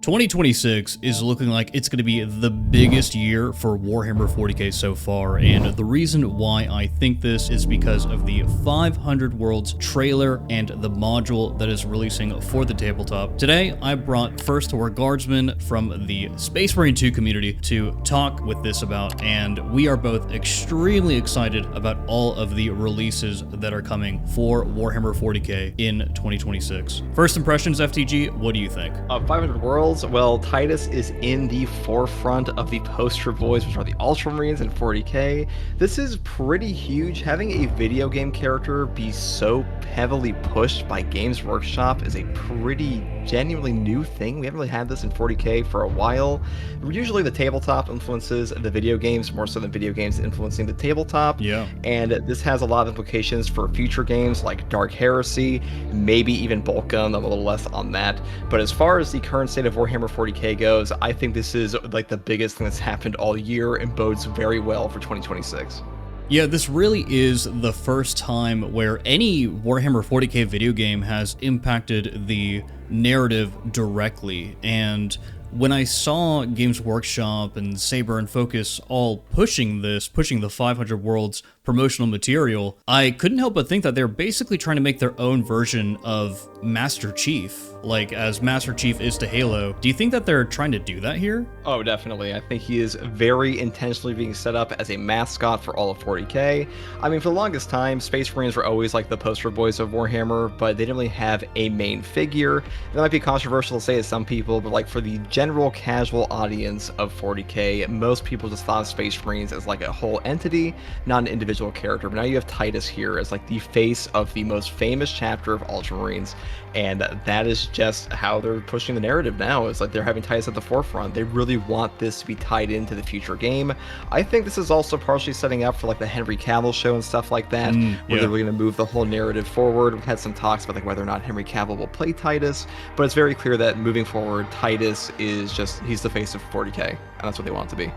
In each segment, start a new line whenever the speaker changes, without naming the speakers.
2026 is looking like it's going to be the biggest year for Warhammer 40k so far, and the reason why I think this is because of the 500 Worlds trailer and the module that is releasing for the tabletop. Today, I brought First War Guardsman from the Space Marine 2 community to talk with this about, and we are both extremely excited about all of the releases that are coming for Warhammer 40k in 2026. First impressions, FTG, what do you think?
500 Worlds, well, Titus is in the forefront of the poster boys, which are the Ultramarines and 40k. This is pretty huge. Having a video game character be so heavily pushed by Games Workshop is a pretty genuinely new thing. We haven't really had this in 40k for a while. Usually the tabletop influences the video games more so than video games influencing the tabletop.
Yeah.
And this has a lot of implications for future games like Dark Heresy, maybe even Boltgun. I'm a little less on that. But as far as the current state of Warhammer 40k goes, I think this is like the biggest thing that's happened all year and bodes very well for 2026.
Yeah, this really is the first time where any Warhammer 40k video game has impacted the narrative directly, and when I saw Games Workshop and Saber and Focus all pushing the 500 Worlds promotional material, I couldn't help but think that they're basically trying to make their own version of Master Chief, like as Master Chief is to Halo. Do you think that they're trying to do that here?
Oh, definitely. I think he is very intentionally being set up as a mascot for all of 40k. I mean, for the longest time, Space Marines were always like the poster boys of Warhammer, but they didn't really have a main figure. That might be controversial to say to some people, but like for the general casual audience of 40k, most people just thought of Space Marines as like a whole entity, not an individual character. But now you have Titus here as like the face of the most famous chapter of Ultramarines, and that is just how they're pushing the narrative now. It's like they're having Titus at the forefront. They really want this to be tied into the future game. I think this is also partially setting up for like the Henry Cavill show and stuff like that, where they're really going to move the whole narrative forward. We've had some talks about like whether or not Henry Cavill will play Titus, but it's very clear that moving forward, Titus is just, he's the face of 40k, and that's what they want it to be.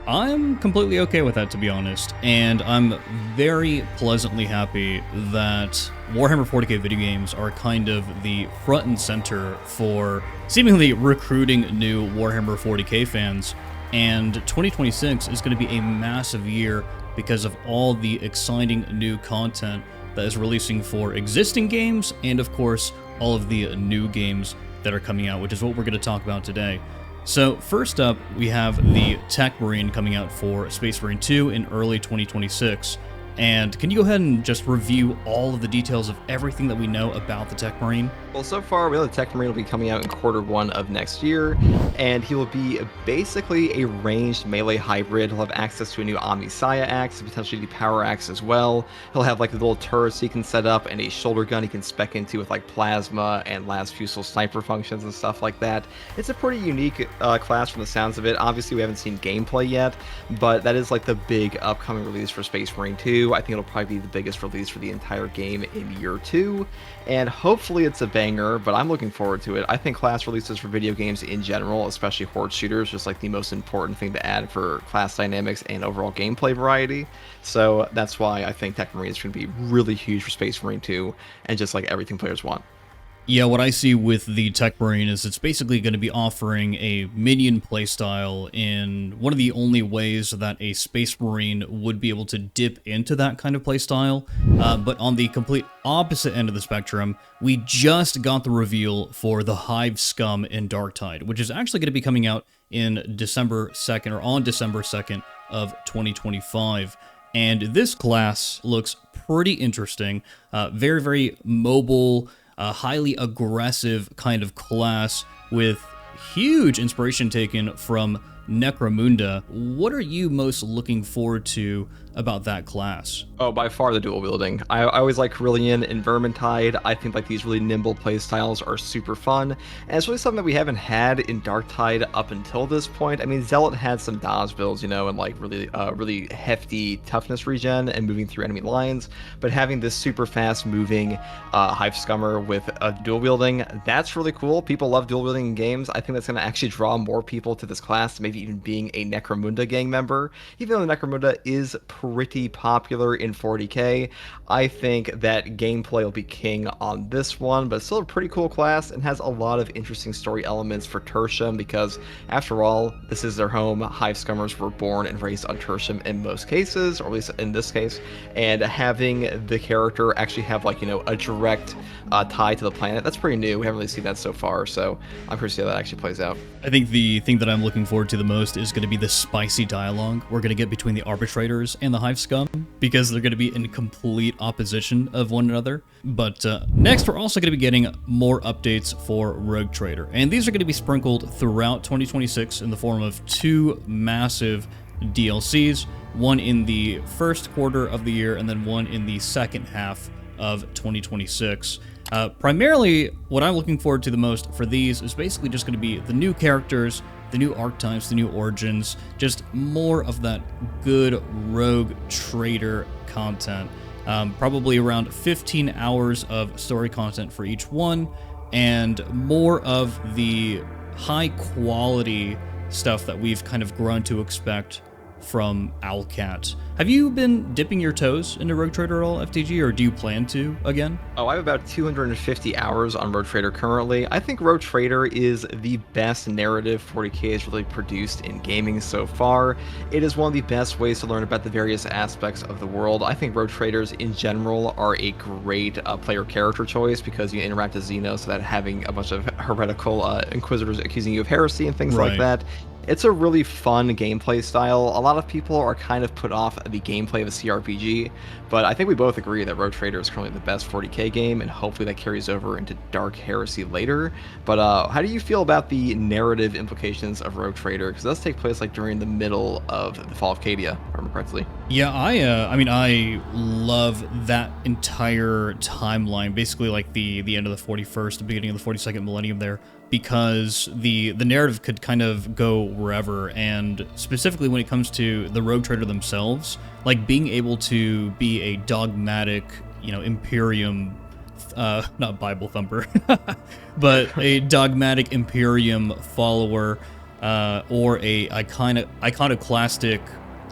I'm completely okay with that, to be honest, and I'm very pleasantly happy that Warhammer 40k video games are kind of the front and center for seemingly recruiting new Warhammer 40k fans, and 2026 is going to be a massive year because of all the exciting new content that is releasing for existing games, and of course, all of the new games that are coming out, which is what we're going to talk about today. So first up, we have the Tech Marine coming out for Space Marine 2 in early 2026. And can you go ahead and just review all of the details of everything that we know about the Tech Marine?
Well, so far, we know the Tech Marine will be coming out in Q1 of next year, and he will be basically a ranged melee hybrid. He'll have access to a new Omni-Saya axe, and potentially the Power Axe as well. He'll have like little turrets he can set up, and a shoulder gun he can spec into with like plasma and last fusel sniper functions and stuff like that. It's a pretty unique class from the sounds of it. Obviously, we haven't seen gameplay yet, but that is like the big upcoming release for Space Marine 2. I think it'll probably be the biggest release for the entire game in year 2, and hopefully it's a banger, but I'm looking forward to it. I think class releases for video games in general, especially horde shooters, just like the most important thing to add for class dynamics and overall gameplay variety. So that's why I think Tech Marine is going to be really huge for Space Marine 2, and just like everything players want.
Yeah, what I see with the Tech Marine is it's basically going to be offering a minion playstyle in one of the only ways that a Space Marine would be able to dip into that kind of playstyle. But on the complete opposite end of the spectrum, we just got the reveal for the Hive Scum in Darktide, which is actually going to be coming out in December 2nd, or on December 2nd of 2025. And this class looks pretty interesting, very, very mobile, a highly aggressive kind of class with huge inspiration taken from Necromunda. What are you most looking forward to about that class?
Oh, by far the dual wielding. I always like Carillion and Vermintide. I think like these really nimble playstyles are super fun, and it's really something that we haven't had in Darktide up until this point. I mean, Zealot had some dodge builds, you know, and like really hefty toughness regen and moving through enemy lines, but having this super fast moving Hive Scummer with a dual wielding, that's really cool. People love dual wielding in games. I think that's going to actually draw more people to this class to maybe even being a Necromunda gang member. Even though the Necromunda is pretty popular in 40k, I think that gameplay will be king on this one, but it's still a pretty cool class and has a lot of interesting story elements for Tertium because, after all, this is their home. Hive Scummers were born and raised on Tertium in most cases, or at least in this case, and having the character actually have, like, you know, a direct tie to the planet, that's pretty new. We haven't really seen that so far, so I'm curious to see how that actually plays out.
I think the thing that I'm looking forward to the most is going to be the spicy dialogue we're going to get between the arbitrators and the Hive Scum, because they're going to be in complete opposition of one another. But next, we're also going to be getting more updates for Rogue Trader, and these are going to be sprinkled throughout 2026 in the form of 2 massive DLCs, one in the first quarter of the year and then one in the second half of 2026. Primarily, what I'm looking forward to the most for these is basically just going to be the new characters, the new archetypes, the new origins, just more of that good Rogue Trader content. Probably around 15 hours of story content for each one, and more of the high quality stuff that we've kind of grown to expect from Owlcat. Have you been dipping your toes into Rogue Trader at all, FTG, or do you plan to again?
Oh, I have about 250 hours on Rogue Trader currently. I think Rogue Trader is the best narrative 40k has really produced in gaming so far. It is one of the best ways to learn about the various aspects of the world. I think Rogue Traders in general are a great player character choice because you interact with Xenos without having a bunch of heretical inquisitors accusing you of heresy and things like that. It's a really fun gameplay style. A lot of people are kind of put off the gameplay of a CRPG, but I think we both agree that Rogue Trader is currently the best 40k game, and hopefully that carries over into Dark Heresy later. But how do you feel about the narrative implications of Rogue Trader? Because it does take place like during the middle of the Fall of Cadia, if I remember correctly.
Yeah, I mean, I love that entire timeline, basically like the end of the 41st, the beginning of the 42nd millennium there, because the narrative could kind of go wherever, and specifically when it comes to the Rogue Trader themselves, like being able to be a dogmatic, you know, Imperium, not Bible thumper, but a dogmatic Imperium follower, or a iconoclastic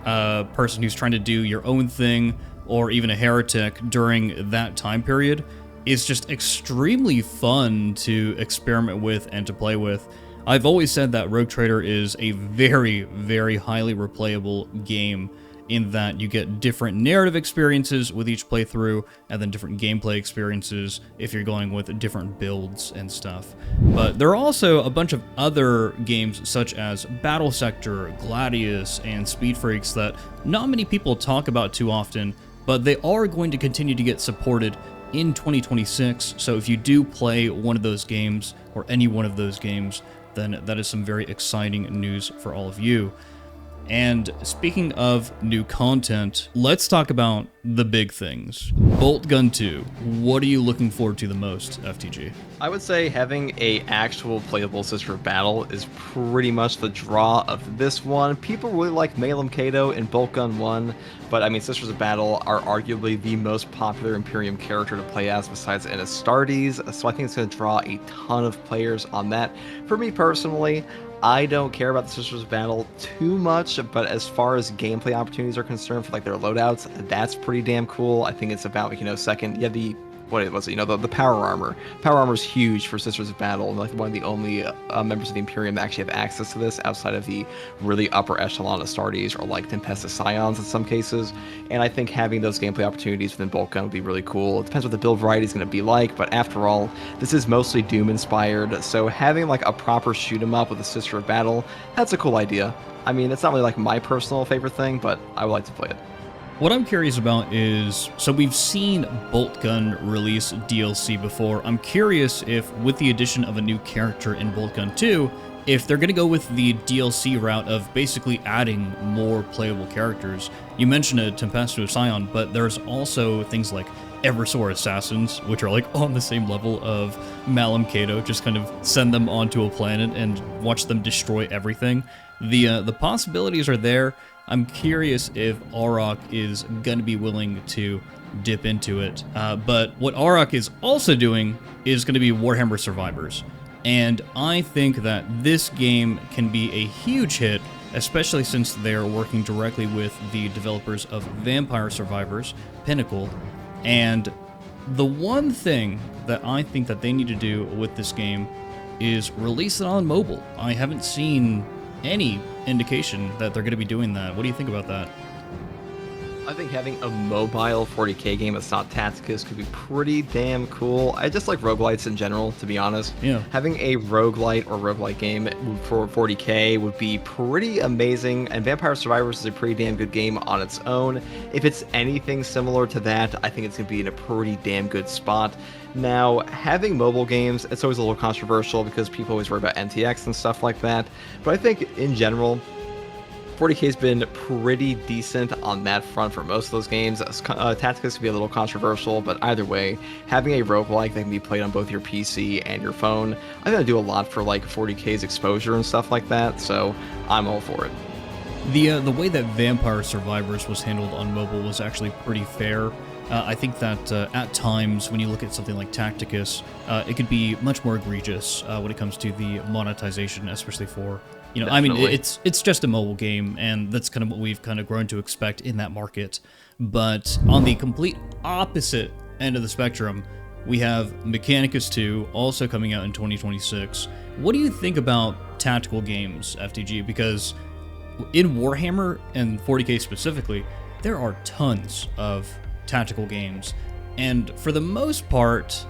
person who's trying to do your own thing, or even a heretic during that time period, is just extremely fun to experiment with and to play with. I've always said that Rogue Trader is a very, very highly replayable game in that you get different narrative experiences with each playthrough, and then different gameplay experiences if you're going with different builds and stuff. But there are also a bunch of other games such as Battle Sector, Gladius, and Speed Freaks that not many people talk about too often, but they are going to continue to get supported in 2026, so if you do play one of those games, or any one of those games, then that is some very exciting news for all of you. And speaking of new content, let's talk about the big things. Boltgun 2, what are you looking forward to the most, FTG?
I would say having a actual playable Sister of Battle is pretty much the draw of this one. People really like Malum Cato in Boltgun 1, but I mean, Sisters of Battle are arguably the most popular Imperium character to play as besides Astartes, so I think it's going to draw a ton of players on that. For me personally, I don't care about the Sisters of Battle too much, but as far as gameplay opportunities are concerned for like their loadouts, that's pretty damn cool. I think it's about, you know, second, yeah, the what was it? You know, the power armor. Power armor is huge for Sisters of Battle, and like one of the only members of the Imperium that actually have access to this outside of the really upper echelon Astartes or like Tempestus Scions in some cases. And I think having those gameplay opportunities within Boltgun would be really cool. It depends what the build variety is going to be like, but after all, this is mostly Doom inspired, so having like a proper shoot 'em up with a Sister of Battle, that's a cool idea. I mean, it's not really like my personal favorite thing, but I would like to play it.
What I'm curious about is, so we've seen Boltgun release DLC before. I'm curious if, with the addition of a new character in Boltgun 2, if they're going to go with the DLC route of basically adding more playable characters. You mentioned a Tempestus Scion, but there's also things like Eversor Assassins, which are like on the same level of Malum Cato, just kind of send them onto a planet and watch them destroy everything. The possibilities are there. I'm curious if Auroch is going to be willing to dip into it. But what Auroch is also doing is going to be Warhammer Survivors. And I think that this game can be a huge hit especially since they're working directly with the developers of Vampire Survivors, Pinnacle, and the one thing that I think that they need to do with this game is release it on mobile. I haven't seen any indication that they're going to be doing that. What do you think about that?
I think having a mobile 40k game that's not Tacticus could be pretty damn cool. I just like roguelites in general, to be honest.
Yeah.
Having a roguelite or roguelite game for 40k would be pretty amazing, and Vampire Survivors is a pretty damn good game on its own. If it's anything similar to that, I think it's going to be in a pretty damn good spot. Now, having mobile games, it's always a little controversial because people always worry about NTX and stuff like that, but I think in general, 40k's been pretty decent on that front for most of those games. Tacticus can be a little controversial, but either way, having a roguelike that can be played on both your PC and your phone, I think it'll do a lot for like 40k's exposure and stuff like that, so I'm all for it.
The way that Vampire Survivors was handled on mobile was actually pretty fair. I think that at times, when you look at something like Tacticus, it could be much more egregious when it comes to the monetization, especially for, you know,
Definitely.
I mean, it's just a mobile game, and that's kind of what we've kind of grown to expect in that market. But on the complete opposite end of the spectrum, we have Mechanicus 2 also coming out in 2026. What do you think about tactical games, FTG? Because in Warhammer and 40k specifically, there are tons of tactical games, and for the most part,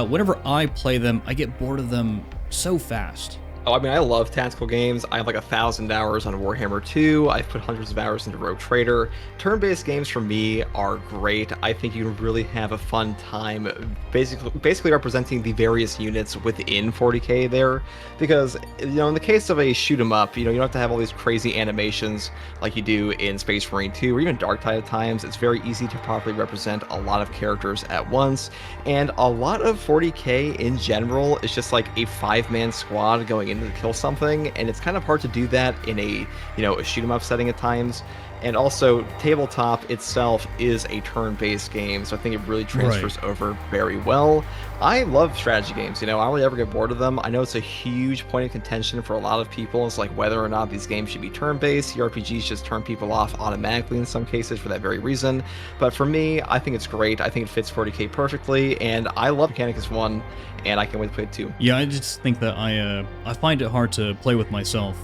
whenever I play them, I get bored of them so fast.
Oh, I mean, I love tactical games. I have like 1,000 hours on Warhammer 2. I've put hundreds of hours into Rogue Trader. Turn-based games for me are great. I think you can really have a fun time basically representing the various units within 40k there. Because, you know, in the case of a shoot 'em up, you know, you don't have to have all these crazy animations like you do in Space Marine 2 or even Darktide at times. It's very easy to properly represent a lot of characters at once. And a lot of 40k in general is just like a 5-man squad going in to kill something, and it's kind of hard to do that in a, you know, a shoot 'em up setting at times. And also, tabletop itself is a turn-based game, so I think it really transfers over very well. I love strategy games, you know, I don't really ever get bored of them. I know it's a huge point of contention for a lot of people. It's like whether or not these games should be turn-based. CRPGs just turn people off automatically in some cases for that very reason. But for me, I think it's great. I think it fits 40k perfectly, and I love Mechanicus 1, and I can't wait to play it 2.
Yeah, I just think that I find it hard to play with myself,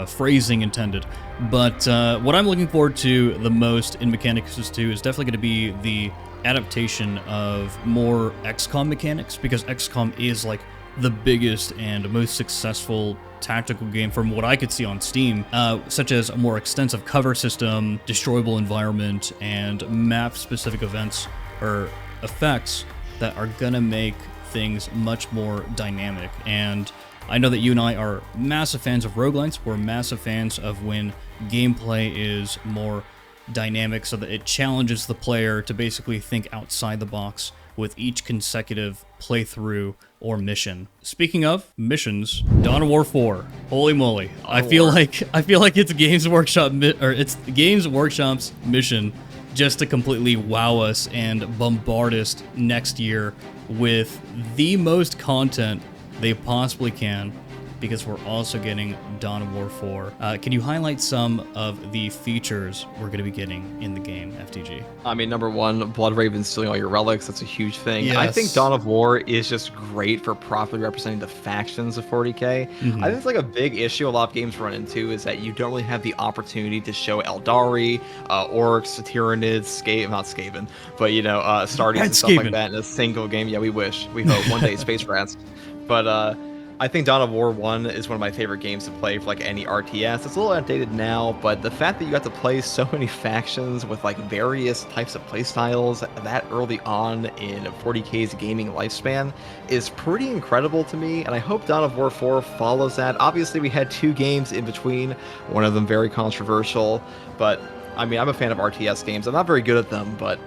phrasing intended. But what I'm looking forward to the most in Mechanicus 2 is definitely going to be the adaptation of more XCOM mechanics, because XCOM is like the biggest and most successful tactical game from what I could see on Steam, such as a more extensive cover system, destroyable environment, and map-specific events or effects that are gonna make things much more dynamic. And I know that you and I are massive fans of roguelites. We're massive fans of when gameplay is more dynamic so that it challenges the player to basically think outside the box with each consecutive playthrough or mission. Speaking of missions, Dawn of War 4. Holy moly. I feel like it's Games Workshop's mission just to completely wow us and bombard us next year with the most content they possibly can, because we're also getting Dawn of War 4. Can you highlight some of the features we're going to be getting in the game, FTG?
I mean, number one, Bloodraven stealing all your relics. That's a huge thing.
Yes.
I think Dawn of War is just great for properly representing the factions of 40k. I think it's like a big issue a lot of games run into is that you don't really have the opportunity to show Eldari, Orcs, Tyranids, not Skaven, but, you know, Astartes and stuff like that in a single game. Yeah, we wish. We hope one day Space Rats. But, I think Dawn of War 1 is one of my favorite games to play for like any RTS. It's a little outdated now, but the fact that you got to play so many factions with like various types of playstyles that early on in 40k's gaming lifespan is pretty incredible to me, and I hope Dawn of War 4 follows that. Obviously, we had 2 games in between, one of them very controversial, but I mean, I'm a fan of RTS games. I'm not very good at them, but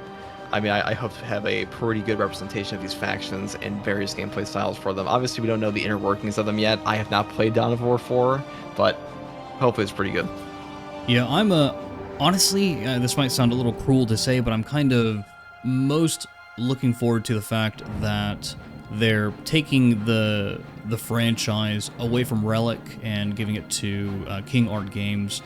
I mean, I hope to have a pretty good representation of these factions and various gameplay styles for them. Obviously, we don't know the inner workings of them yet. I have not played Dawn of War 4, but hopefully it's pretty good.
Yeah, honestly, this might sound a little cruel to say, but I'm kind of most looking forward to the fact that they're taking the franchise away from Relic and giving it to King Art Games.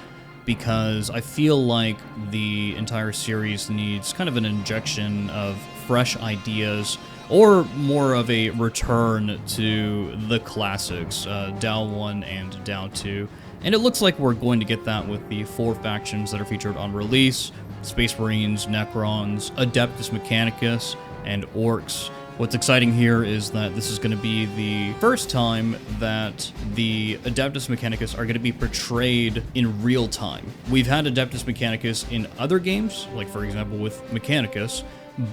because I feel like the entire series needs kind of an injection of fresh ideas, or more of a return to the classics, DAO 1 and DAO 2. And it looks like we're going to get that with the 4 factions that are featured on release: Space Marines, Necrons, Adeptus Mechanicus, and Orcs. What's exciting here is that this is going to be the first time that the Adeptus Mechanicus are going to be portrayed in real time. We've had Adeptus Mechanicus in other games, like for example with Mechanicus,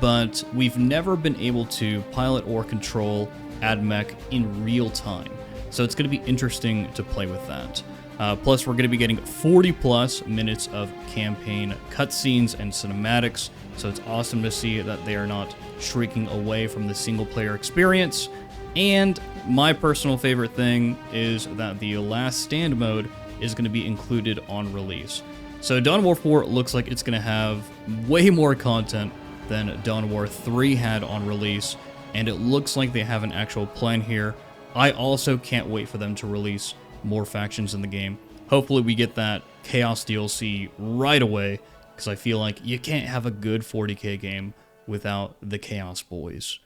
but we've never been able to pilot or control AdMech in real time. So it's going to be interesting to play with that. Plus, we're going to be getting 40 plus minutes of campaign cutscenes and cinematics, so it's awesome to see that they are not shrieking away from the single player experience. And my personal favorite thing is that the Last Stand mode is going to be included on release. So Dawn of War 4 looks like it's going to have way more content than Dawn of War 3 had on release, and it looks like they have an actual plan here. I also can't wait for them to release more factions in the game. Hopefully we get that Chaos DLC right away, because I feel like you can't have a good 40k game without the Chaos Boys.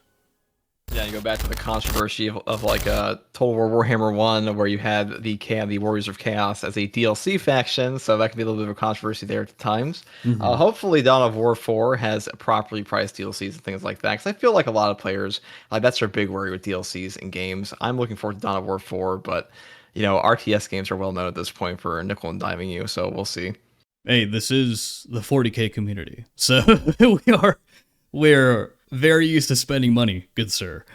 Yeah, you go back to the controversy of like Total War Warhammer 1, where you had the Warriors of Chaos as a DLC faction, so that could be a little bit of a controversy there at times. Hopefully Dawn of War 4 has properly priced DLCs and things like that, because I feel like a lot of players, that's their big worry with DLCs in games. I'm looking forward to Dawn of War 4, but you know, RTS games are well known at this point for nickel and diming you, so we'll see.
Hey, this is the 40k community, so we're very used to spending money, good sir.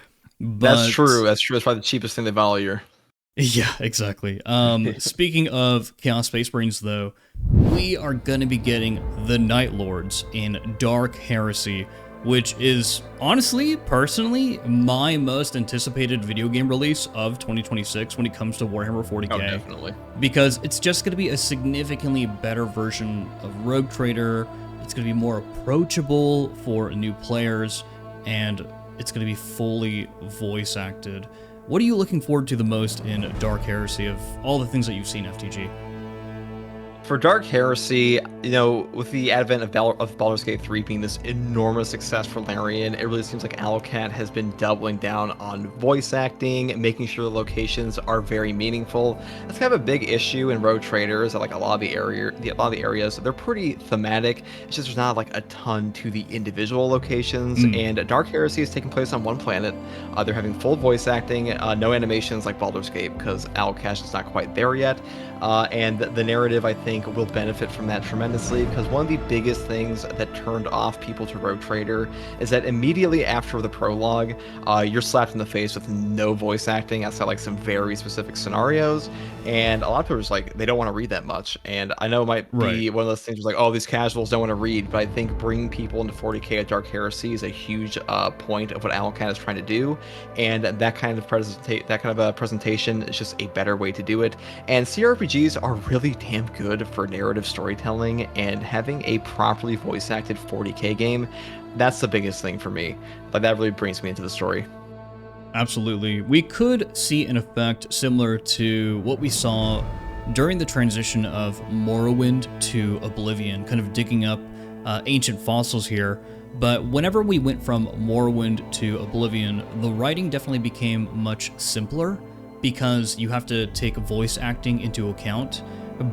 But
That's true. That's probably the cheapest thing they value.
Yeah, exactly. Speaking of Chaos Space Marines, though, we are going to be getting the Night Lords in Dark Heresy, which is honestly, personally, my most anticipated video game release of 2026 when it comes to Warhammer 40k.
Oh, definitely.
Because it's just going to be a significantly better version of Rogue Trader. It's going to be more approachable for new players, and it's going to be fully voice acted. What are you looking forward to the most in Dark Heresy of all the things that you've seen, FTG?
For Dark Heresy, you know, with the advent of Baldur's Gate 3 being this enormous success for Larian, it really seems like Owlcat has been doubling down on voice acting, making sure the locations are very meaningful. That's kind of a big issue in Rogue Traders. That like a lot of the areas, they're pretty thematic. It's just there's not like a ton to the individual locations. And Dark Heresy is taking place on one planet. They're having full voice acting, no animations like Baldur's Gate because Owlcat is not quite there yet. And the narrative, I think, will benefit from that tremendously, because one of the biggest things that turned off people to Rogue Trader is that immediately after the prologue, you're slapped in the face with no voice acting outside like some very specific scenarios, and a lot of people are just like, they don't want to read that much. And I know it might be one of those things where like, oh, these casuals don't want to read, but I think bringing people into 40k at Dark Heresy is a huge point of what Owlcat is trying to do, and that kind of presentation is just a better way to do it. And CRPGs are really damn good for narrative storytelling, and having a properly voice acted 40k game, that's the biggest thing for me. Like, that really brings me into the story.
Absolutely. We could see an effect similar to what we saw during the transition of Morrowind to Oblivion, kind of digging up ancient fossils here. But whenever we went from Morrowind to Oblivion, the writing definitely became much simpler, because you have to take voice acting into account.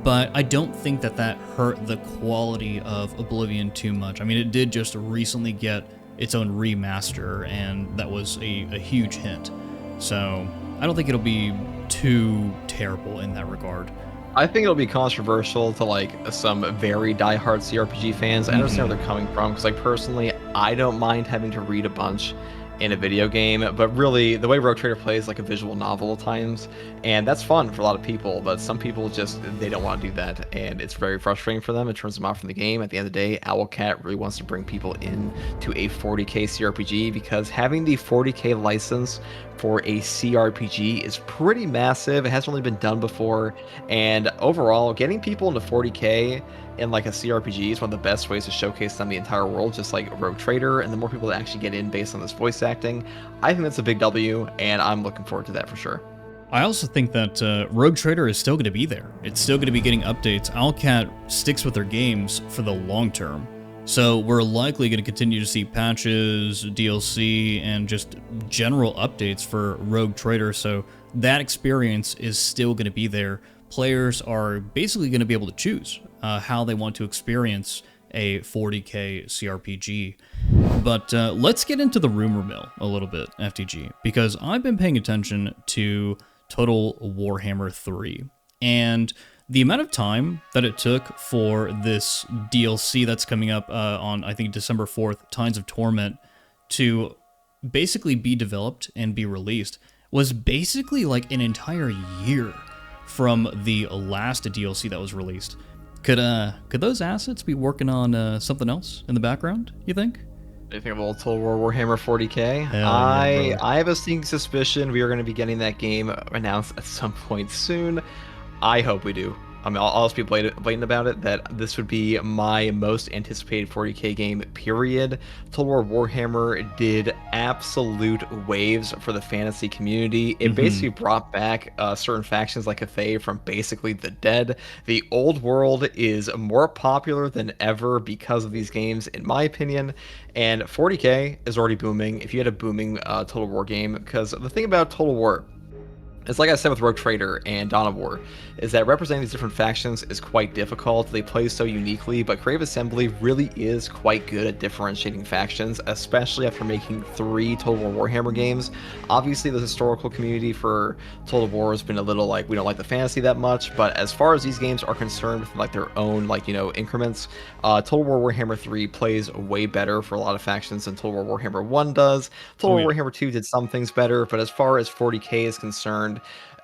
But I don't think that hurt the quality of Oblivion too much. I mean, it did just recently get its own remaster, and that was a huge hit. So I don't think it'll be too terrible in that regard.
I think it'll be controversial to like some very diehard CRPG fans. I understand where they're coming from, because like personally, I don't mind having to read a bunch in a video game, but really the way Rogue Trader plays like a visual novel at times, and that's fun for a lot of people, but some people just, they don't want to do that, and it's very frustrating for them. It turns them off from the game. At the end of the day, Owlcat really wants to bring people in to a 40k CRPG, because having the 40k license for a CRPG is pretty massive. It hasn't really been done before, and overall getting people into 40k in like a CRPG is one of the best ways to showcase them the entire world, just like Rogue Trader. And the more people that actually get in based on this voice acting, I think that's a big W, and I'm looking forward to that for sure.
I also think that Rogue Trader is still going to be there. It's still going to be getting updates. Owlcat sticks with their games for the long term. So we're likely going to continue to see patches, DLC, and just general updates for Rogue Trader. So that experience is still going to be there. Players are basically going to be able to choose how they want to experience a 40k CRPG. But let's get into the rumor mill a little bit, FTG, because I've been paying attention to Total Warhammer 3, and the amount of time that it took for this DLC that's coming up on, I think, December 4th, Tides of Torment, to basically be developed and be released was basically like an entire year from the last DLC that was released. Could those assets be working on something else in the background, you think?
Do you think of old Total War Warhammer 40k?
Hell yeah,
I have a sneaking suspicion we are going to be getting that game announced at some point soon. I hope we do. I mean, I'll just be blatant about it, that this would be my most anticipated 40k game, period. Total War Warhammer did absolute waves for the fantasy community. It basically brought back certain factions like Cathay from basically the dead. The old world is more popular than ever because of these games, in my opinion. And 40k is already booming. If you had a booming Total War game, because the thing about Total War, it's like I said with Rogue Trader and Dawn of War, is that representing these different factions is quite difficult. They play so uniquely, but Creative Assembly really is quite good at differentiating factions, especially after making 3 Total War Warhammer games. Obviously, the historical community for Total War has been a little like, we don't like the fantasy that much, but as far as these games are concerned, with like their own, like, you know, increments, Total War Warhammer 3 plays way better for a lot of factions than Total War Warhammer 1 does. Total War Warhammer 2 did some things better, but as far as 40k is concerned,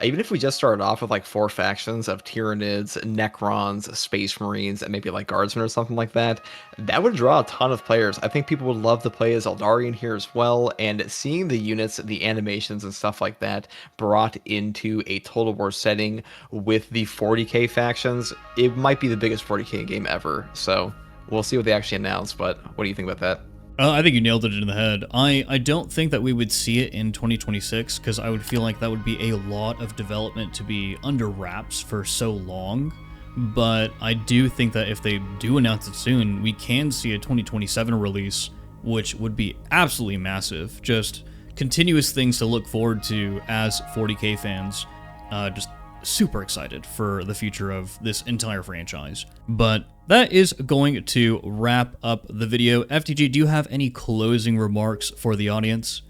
even if we just started off with like 4 factions of Tyranids, Necrons, Space Marines, and maybe like Guardsmen or something like that, that would draw a ton of players. I think people would love to play as Eldarian here as well, and seeing the units, the animations, and stuff like that brought into a Total War setting with the 40k factions, it might be the biggest 40k game ever. So we'll see what they actually announce, but what do you think about that?
I think you nailed it in the head. I don't think that we would see it in 2026, because I would feel like that would be a lot of development to be under wraps for so long. But I do think that if they do announce it soon, we can see a 2027 release, which would be absolutely massive. Just continuous things to look forward to as 40k fans. Just super excited for the future of this entire franchise. But that is going to wrap up the video. FTG, do you have any closing remarks for the audience?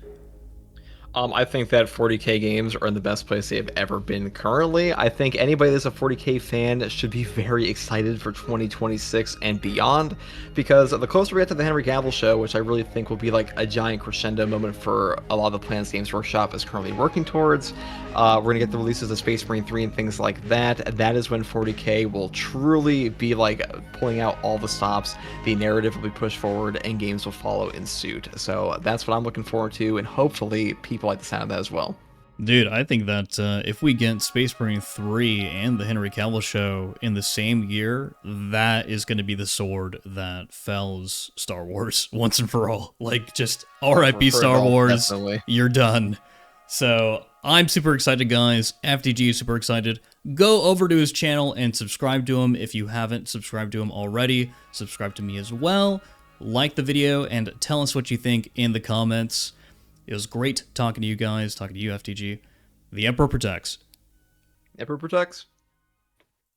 I think that 40k games are in the best place they have ever been currently. I think anybody that's a 40k fan should be very excited for 2026 and beyond, because the closer we get to the Henry Cavill show, which I really think will be like a giant crescendo moment for a lot of the plans Games Workshop is currently working towards. We're going to get the releases of Space Marine 3 and things like that. That is when 40k will truly be like pulling out all the stops. The narrative will be pushed forward and games will follow in suit. So that's what I'm looking forward to, and hopefully people like the sound of that as well.
Dude, I think that if we get Space Marine 3 and the Henry Cavill show in the same year, that is going to be the sword that fells Star Wars once and for all. Like, just RIP Star Wars,
definitely.
You're done. So I'm super excited, guys. FTG is super excited. Go over to his channel and subscribe to him if you haven't subscribed to him already. Subscribe to me as well. Like the video and tell us what you think in the comments. It was great talking to you guys, talking to you, FTG. The Emperor protects.
Emperor protects.